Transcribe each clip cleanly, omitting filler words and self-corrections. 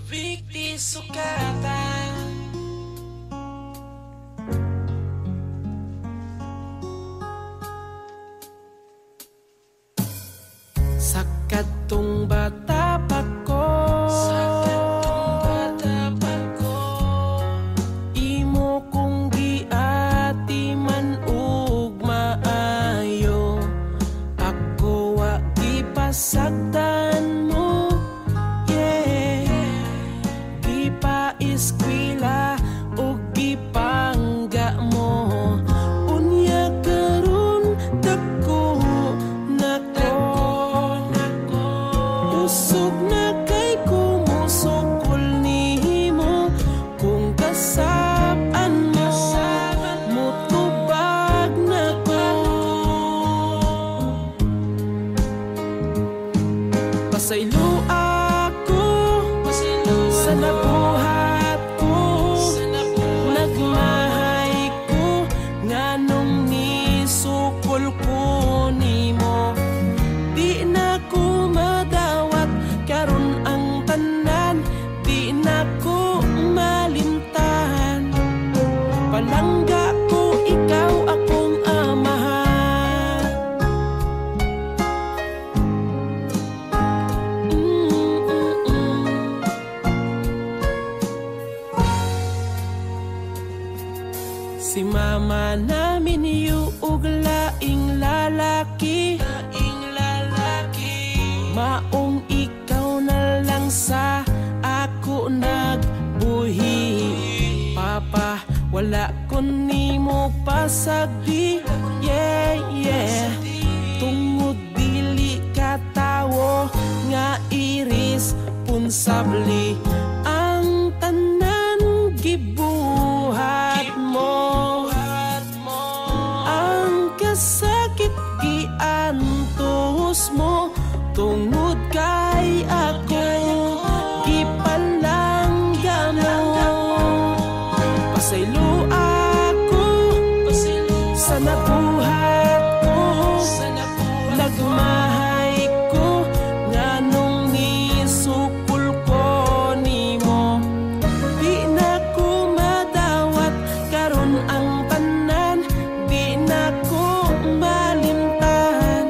Vicky Sukatan. Sa kadtong bata pa ko, imo kong giati man ug maayo. Ako wa gipasagdan mo, yeah. Gipa-eskwela ug gipangga mo. Unya karon dako nako. Usog na kay kumusukol nimo kung kasab-an mo, mutubag na ko. Pasaylo ako sa nabuhat ko, nagmahay ko nganong nisukol ko nimo. Di na ko madawat karon ang tanan, di na ko malimtan. Palangga ko ikaw akong amahan. Si mama namin yuog laing lalaki, maong ikaw na lang sa ako nagbuhi. Papa, wala ko nimo pasagdi, yeah, yeah. Tungod dili ka tawo nga irresponsable. Ang tanan gibuhat mo, ang kasakit giantos mo. Tungod kay ako gipalangga mo. Pasaylo ako sa nabuhat ko, nagmahay ko nganong nisukol ko nimo. Di na ko madawat karon ang tanan, di na ko malimtan.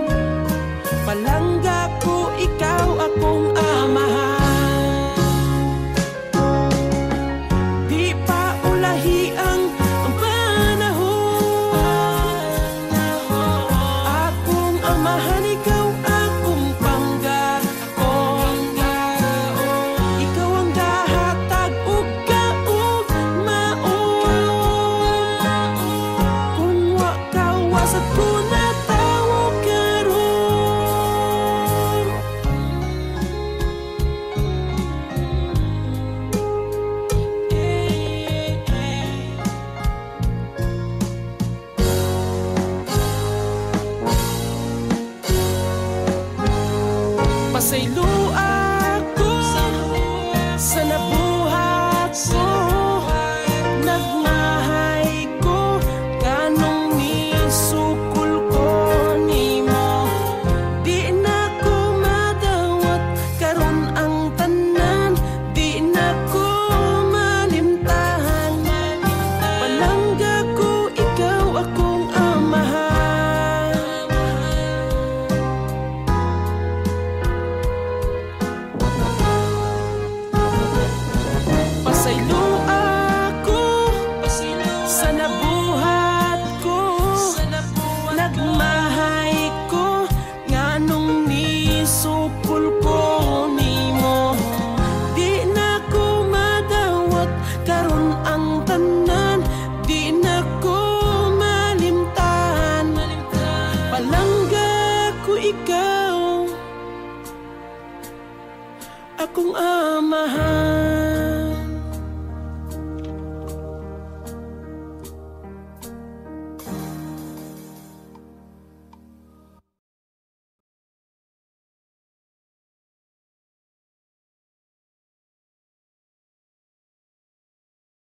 Palangga ko ikaw akong amahan. Di pa ulahi ang panahon, akong amahan ikaw akong panggaon. Ikaw ang gahatag ug kaugmaon. Kung wa ka wasad ko na tawo karon. Pasaylo ako sa nabuhat ko, nagmahay ko kanong nisukol ko nimo. Di na ko madawat karon ang tanan, di na ko malimtahan. Palangga ko ikaw akong amahan. Pasaylo ako sa nabuhat